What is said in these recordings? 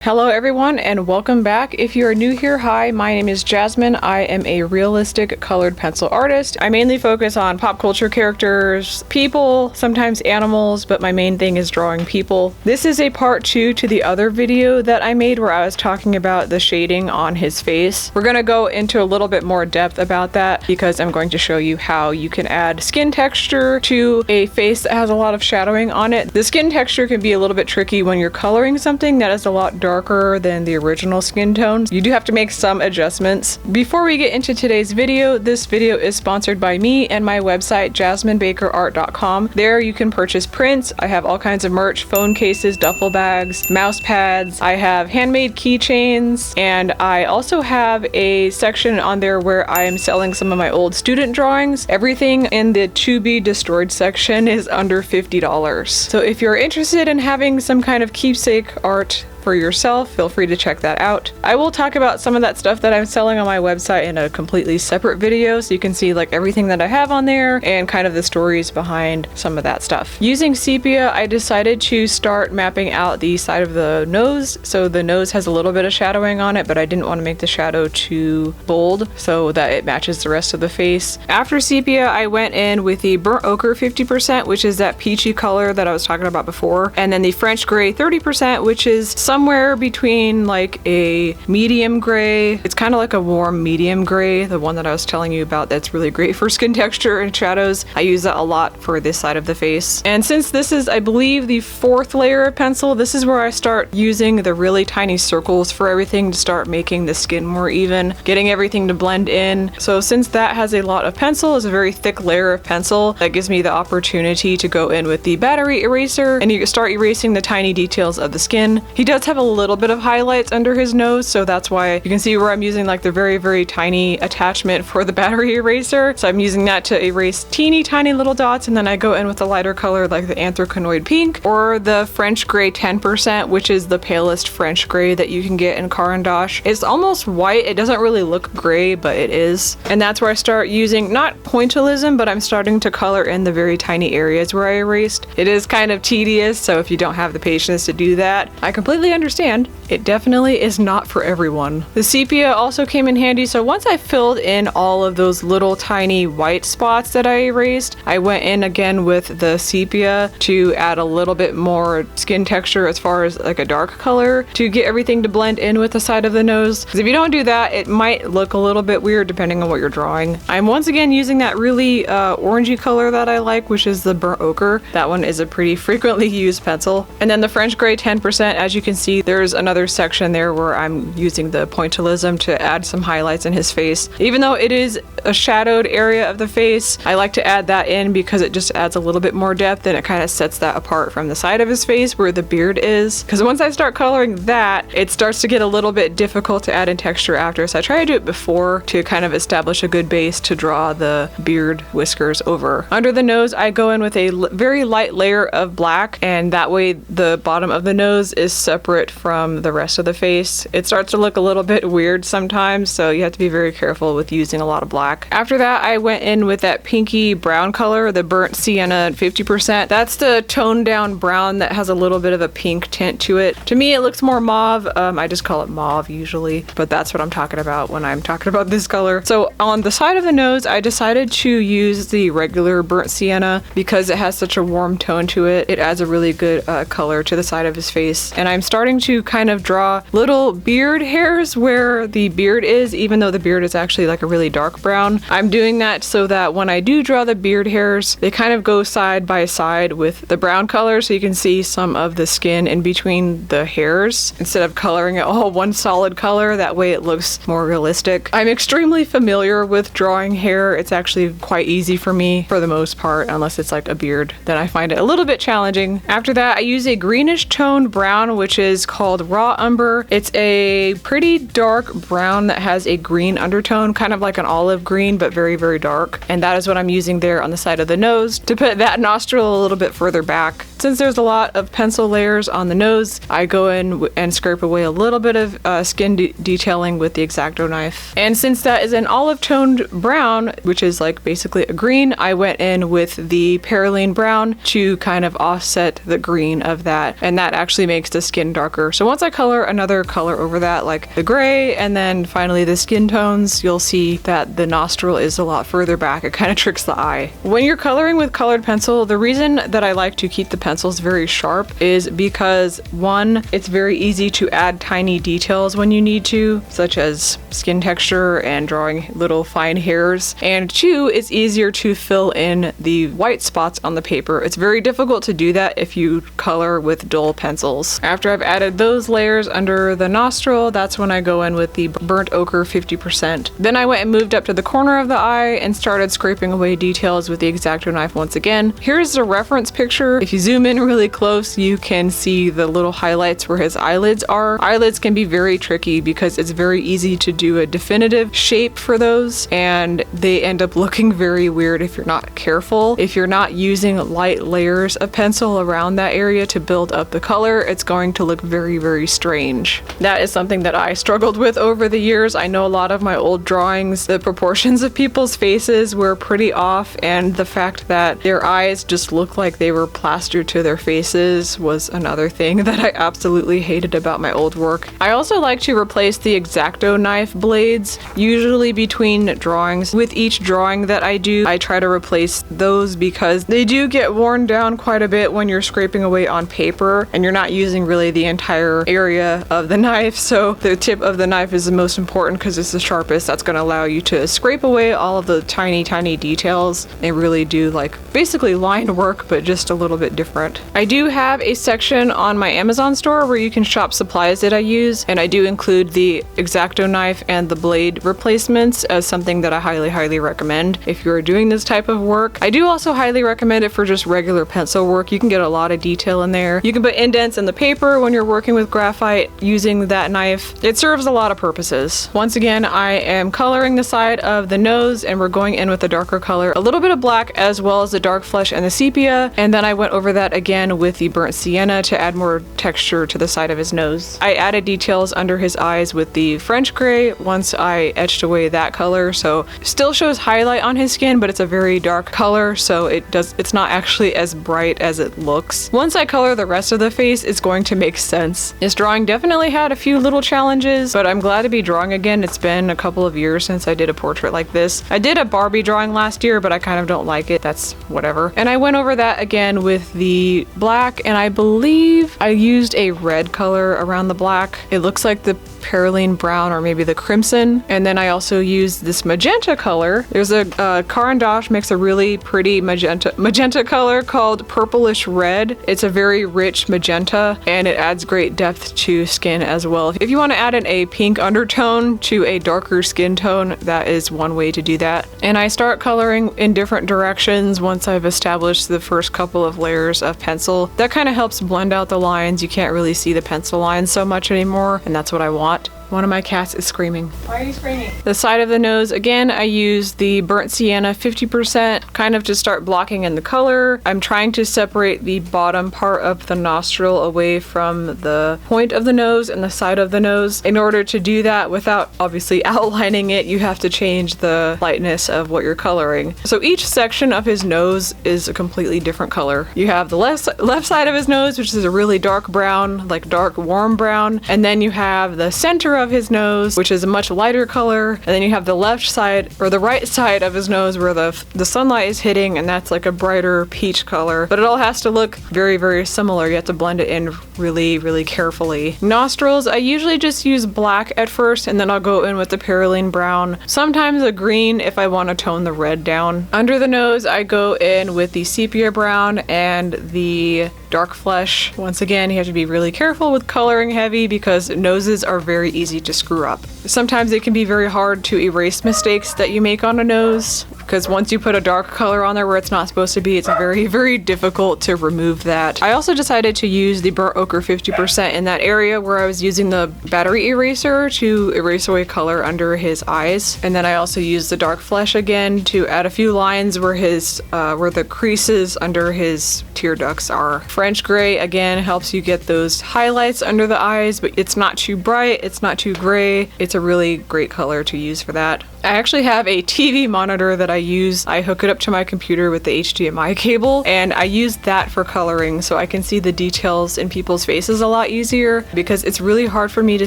Hello everyone and welcome back. If you are new here, hi, my name is Jasmine. I am a realistic colored pencil artist. I mainly focus on pop culture characters, people, sometimes animals, but my main thing is drawing people. This is a part 2 to the other video that I made where I was talking about the shading on his face. We're gonna go into a little bit more depth about that because I'm going to show you how you can add skin texture to a face that has a lot of shadowing on it. The skin texture can be a little bit tricky when you're coloring something that is a lot darker than the original skin tones. You do have to make some adjustments. Before we get into today's video, this video is sponsored by me and my website jasminebakerart.com. There you can purchase prints. I have all kinds of merch, phone cases, duffel bags, mouse pads. I have handmade keychains, and I also have a section on there where I am selling some of my old student drawings. Everything in the to be destroyed section is under $50. So if you're interested in having some kind of keepsake art for yourself, feel free to check that out. I will talk about some of that stuff that I'm selling on my website in a completely separate video, so you can see like everything that I have on there and kind of the stories behind some of that stuff. Using sepia, I decided to start mapping out the side of the nose. So the nose has a little bit of shadowing on it, but I didn't want to make the shadow too bold so that it matches the rest of the face. After sepia, I went in with the burnt ochre 50%, which is that peachy color that I was talking about before, and then the French gray 30%, which is somewhere between like a medium gray. It's kind of like a warm medium gray, the one that I was telling you about that's really great for skin texture and shadows. I use that a lot for this side of the face. And since this is, I believe, the 4th layer of pencil, this is where I start using the really tiny circles for everything to start making the skin more even, getting everything to blend in. So since that has a lot of pencil, it's a very thick layer of pencil, that gives me the opportunity to go in with the battery eraser and you start erasing the tiny details of the skin. He does have a little bit of highlights under his nose, so that's why you can see where I'm using like the very tiny attachment for the battery eraser. So I'm using that to erase teeny tiny little dots, and then I go in with a lighter color like the anthraquinoid pink or the French gray 10%, which is the palest French gray that you can get in Caran d'Ache. It's almost white. It doesn't really look gray, but it is. And that's where I start using not pointillism, but I'm starting to color in the very tiny areas where I erased. It is kind of tedious, so if you don't have the patience to do that, I completely understand. It definitely is not for everyone. The sepia also came in handy, so once I filled in all of those little tiny white spots that I erased, I went in again with the sepia to add a little bit more skin texture as far as like a dark color to get everything to blend in with the side of the nose. Because if you don't do that, it might look a little bit weird depending on what you're drawing. I'm once again using that really orangey color that I like, which is the burnt ochre. That one is a pretty frequently used pencil. And then the French gray 10%, as you can see, there's another section there where I'm using the pointillism to add some highlights in his face. Even though it is a shadowed area of the face, I like to add that in because it just adds a little bit more depth and it kind of sets that apart from the side of his face where the beard is. Because once I start coloring that, it starts to get a little bit difficult to add in texture after. So I try to do it before to kind of establish a good base to draw the beard whiskers over. Under the nose, I go in with a very light layer of black, and that way the bottom of the nose is separate from the rest of the face. It starts to look a little bit weird sometimes, so you have to be very careful with using a lot of black. After that, I went in with that pinky brown color, the burnt sienna 50%. That's the toned down brown that has a little bit of a pink tint to it. To me, it looks more mauve. I just call it mauve usually, but that's what I'm talking about when I'm talking about this color. So on the side of the nose, I decided to use the regular burnt sienna because it has such a warm tone to it. It adds a really good color to the side of his face. And I'm starting to kind of draw little beard hairs where the beard is, even though the beard is actually like a really dark brown. I'm doing that so that when I do draw the beard hairs, they kind of go side by side with the brown color, so you can see some of the skin in between the hairs instead of coloring it all one solid color. That way it looks more realistic. I'm extremely familiar with drawing hair. It's actually quite easy for me for the most part, unless it's like a beard. Then I find it a little bit challenging. After that, I use a greenish toned brown, which is called raw umber. It's a pretty dark brown that has a green undertone, kind of like an olive green, but very dark. And that is what I'm using there on the side of the nose to put that nostril a little bit further back. Since there's a lot of pencil layers on the nose, I go in and scrape away a little bit of skin detailing with the X-Acto knife. And since that is an olive toned brown, which is like basically a green, I went in with the Perylene brown to kind of offset the green of that. And that actually makes the skin darker. So once I I color another color over that, like the gray, and then finally the skin tones, you'll see that the nostril is a lot further back. It kind of tricks the eye. When you're coloring with colored pencil, the reason that I like to keep the pencils very sharp is because one, it's very easy to add tiny details when you need to, such as skin texture and drawing little fine hairs. And two, it's easier to fill in the white spots on the paper. It's very difficult to do that if you color with dull pencils. After I've added those layers under the nostril, that's when I go in with the burnt ochre 50%. Then I went and moved up to the corner of the eye and started scraping away details with the X-Acto knife once again. Here's a reference picture. If you zoom in really close, you can see the little highlights where his eyelids are. Eyelids can be very tricky because it's very easy to do a definitive shape for those, and they end up looking very weird if you're not careful. If you're not using light layers of pencil around that area to build up the color, it's going to look very, very strange. That is something that I struggled with over the years. I know a lot of my old drawings, the proportions of people's faces were pretty off, and the fact that their eyes just looked like they were plastered to their faces was another thing that I absolutely hated about my old work. I also like to replace the X-Acto knife blades, usually between drawings. With each drawing that I do, I try to replace those because they do get worn down quite a bit when you're scraping away on paper and you're not using really the entire area of the knife. So the tip of the knife is the most important because it's the sharpest. That's going to allow you to scrape away all of the tiny details and really do like basically line work, but just a little bit different. I do have a section on my Amazon store where you can shop supplies that I use, and I do include the X-Acto knife and the blade replacements as something that I highly recommend if you're doing this type of work. I do also highly recommend it for just regular pencil work. You can get a lot of detail in there. You can put indents in the paper when you're working with graphite using that knife. It serves a lot of purposes. Once again, I am coloring the side of the nose, and we're going in with a darker color, a little bit of black as well as the dark flesh and the sepia, and then I went over that again with the burnt sienna to add more texture to the side of his nose. I added details under his eyes with the French gray once I etched away that color, so still shows highlight on his skin, but it's a very dark color, so it's not actually as bright as it looks. Once I color the rest of the face, it's going to make sense. This drawing definitely had a few little challenges, but I'm glad to be drawing again. It's been a couple of years since I did a portrait like this. I did a Barbie drawing last year, but I kind of don't like it. That's whatever. And I went over that again with the black, and I believe I used a red color around the black. It looks like the Perylene brown or maybe the crimson. And then I also used this magenta color. There's a Caran d'Ache makes a really pretty magenta color called purplish red. It's a very rich magenta and it adds great depth to skin as well. If you want to add in a pink undertone to a darker skin tone, that is one way to do that. And I start coloring in different directions once I've established the first couple of layers of pencil. That kind of helps blend out the lines. You can't really see the pencil lines so much anymore, and that's what I want. One of my cats is screaming. Why are you screaming? The side of the nose, again, I use the burnt sienna 50% kind of to start blocking in the color. I'm trying to separate the bottom part of the nostril away from the point of the nose and the side of the nose. In order to do that without obviously outlining it, you have to change the lightness of what you're coloring. So each section of his nose is a completely different color. You have the left side of his nose, which is a really dark brown, like dark warm brown, and then you have the center of his nose, which is a much lighter color, and then you have the left side or the right side of his nose where the sunlight is hitting, and that's like a brighter peach color. But it all has to look very similar. You have to blend it in really carefully. Nostrils, I usually just use black at first, and then I'll go in with the Perylene brown, sometimes a green if I want to tone the red down. Under the nose, I go in with the sepia brown and the dark flesh. Once again, you have to be really careful with coloring heavy because noses are very easy to screw up. Sometimes it can be very hard to erase mistakes that you make on a nose, because once you put a dark color on there where it's not supposed to be, it's very difficult to remove that. I also decided to use the burnt ochre 50% in that area where I was using the battery eraser to erase away color under his eyes. And then I also used the dark flesh again to add a few lines where where the creases under his tear ducts are. French gray again helps you get those highlights under the eyes, but it's not too bright, it's not too gray. It's a really great color to use for that. I actually have a TV monitor that I use. I hook it up to my computer with the HDMI cable, and I use that for coloring so I can see the details in people's faces a lot easier, because it's really hard for me to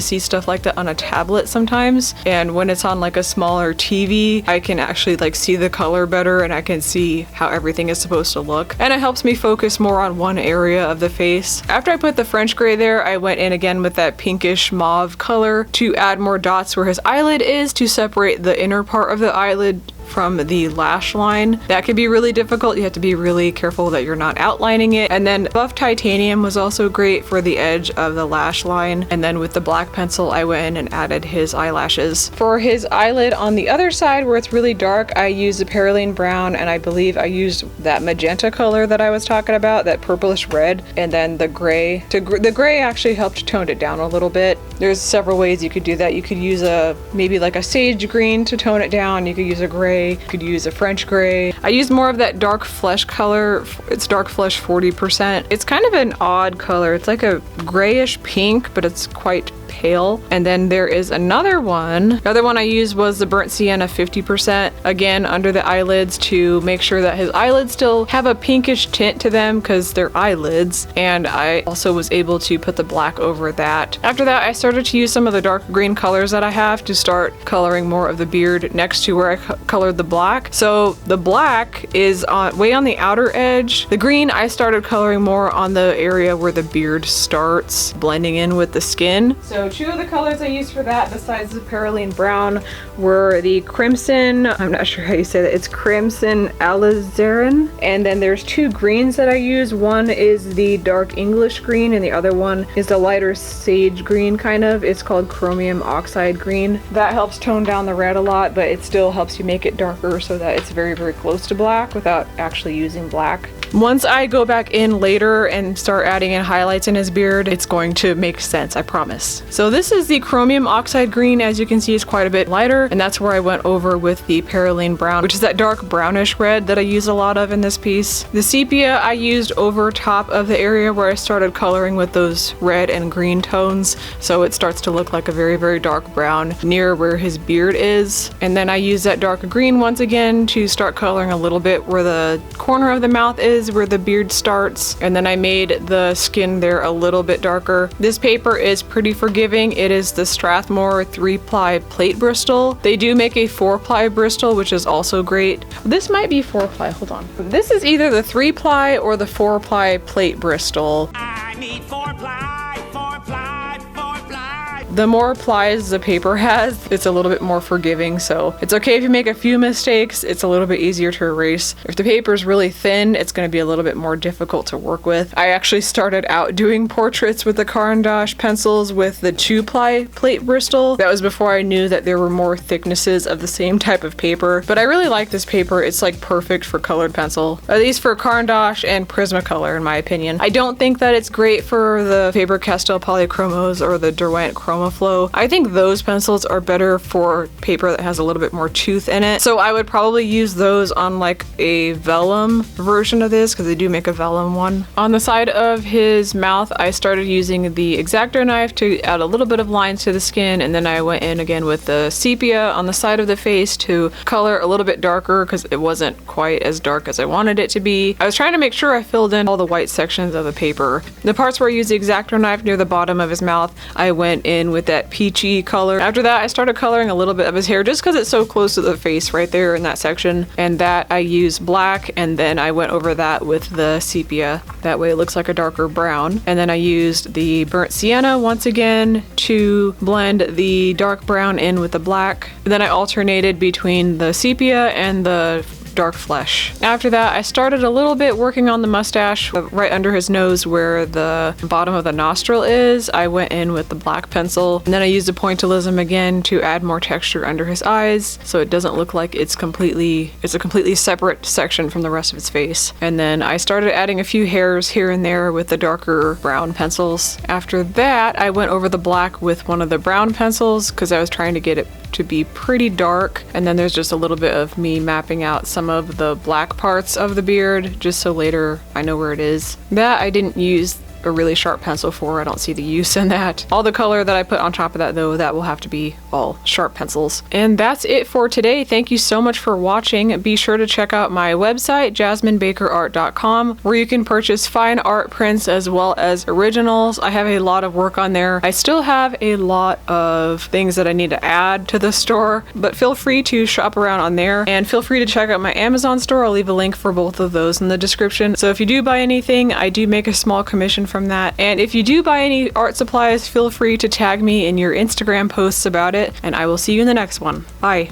see stuff like that on a tablet sometimes. And when it's on like a smaller TV, I can actually like see the color better, and I can see how everything is supposed to look. And it helps me focus more on one area of the face. After I put the French gray there, I went in again with that pinkish mauve color to add more dots where his eyelid is, to separate the inner part of the eyelid from the lash line. That can be really difficult. You have to be really careful that you're not outlining it. And then buff titanium was also great for the edge of the lash line. And then with the black pencil, I went in and added his eyelashes. For his eyelid on the other side where it's really dark, I used the Perylene Brown, and I believe I used that magenta color that I was talking about, that purplish red, and then the gray. The gray actually helped tone it down a little bit. There's several ways you could do that. You could use maybe like a sage green to tone it down. You could use a gray. You could use a French gray. I used more of that dark flesh color. It's dark flesh 40%. It's kind of an odd color. It's like a grayish pink, but it's quite pale. And then there is another one. The other one I used was the burnt sienna 50%, again under the eyelids, to make sure that his eyelids still have a pinkish tint to them because they're eyelids. And I also was able to put the black over that. After that, I started to use some of the dark green colors that I have to start coloring more of the beard next to where I colored the black. So the black is way on the outer edge. The green I started coloring more on the area where the beard starts, blending in with the skin. So two of the colors I used for that, besides the Perylene Brown, were the Crimson, I'm not sure how you say that, it's Crimson Alizarin. And then there's two greens that I use. One is the dark English green, and the other one is the lighter sage green kind of. It's called Chromium Oxide Green. That helps tone down the red a lot, but it still helps you make it darker so that it's very, very close to black without actually using black. Once I go back in later and start adding in highlights in his beard, it's going to make sense, I promise. So this is the Chromium Oxide Green. As you can see, it's quite a bit lighter, and that's where I went over with the Perylene Brown, which is that dark brownish red that I use a lot of in this piece. The sepia I used over top of the area where I started coloring with those red and green tones, so it starts to look like a very, very dark brown near where his beard is. And then I use that dark green once again to start coloring a little bit where the corner of the mouth is, where the beard starts, and then I made the skin there a little bit darker. This paper is pretty forgiving. It is the Strathmore 3-ply plate Bristol. They do make a 4-ply Bristol, which is also great. This might be 4-ply, hold on. This is either the 3-ply or the 4-ply plate Bristol. I need 4-ply, 4-ply, 4-ply. The more plies the paper has, it's a little bit more forgiving, so it's okay if you make a few mistakes. It's a little bit easier to erase. If the paper is really thin, it's going to be a little bit more difficult to work with. I actually started out doing portraits with the Caran d'Ache pencils with the 2-ply plate Bristol. That was before I knew that there were more thicknesses of the same type of paper, but I really like this paper. It's like perfect for colored pencil, at least for Caran d'Ache and Prismacolor in my opinion. I don't think that it's great for the Faber-Castell Polychromos or the Derwent Chroma Flow. I think those pencils are better for paper that has a little bit more tooth in it. So I would probably use those on like a vellum version of this, because they do make a vellum one. On the side of his mouth, I started using the X-Acto knife to add a little bit of lines to the skin, and then I went in again with the sepia on the side of the face to color a little bit darker because it wasn't quite as dark as I wanted it to be. I was trying to make sure I filled in all the white sections of the paper. The parts where I used the X-Acto knife near the bottom of his mouth, I went in with that peachy color. After that, I started coloring a little bit of his hair just because it's so close to the face right there in that section, and that I used black, and then I went over that with the sepia. That way it looks like a darker brown. And then I used the burnt sienna once again to blend the dark brown in with the black. And then I alternated between the sepia and the dark flesh. After that, I started a little bit working on the mustache right under his nose where the bottom of the nostril is. I went in with the black pencil, and then I used the pointillism again to add more texture under his eyes so it doesn't look like it's a completely separate section from the rest of his face. And then I started adding a few hairs here and there with the darker brown pencils. After that, I went over the black with one of the brown pencils because I was trying to get it to be pretty dark, and then there's just a little bit of me mapping out some of the black parts of the beard just so later I know where it is. That I didn't use a really sharp pencil for. I don't see the use in that. All the color that I put on top of that though, that will have to be all sharp pencils. And that's it for today. Thank you so much for watching. Be sure to check out my website, jasminebakerart.com, where you can purchase fine art prints as well as originals. I have a lot of work on there. I still have a lot of things that I need to add to the store, but feel free to shop around on there, and feel free to check out my Amazon store. I'll leave a link for both of those in the description. So if you do buy anything, I do make a small commission from that. And if you do buy any art supplies, feel free to tag me in your Instagram posts about it, and I will see you in the next one. Bye.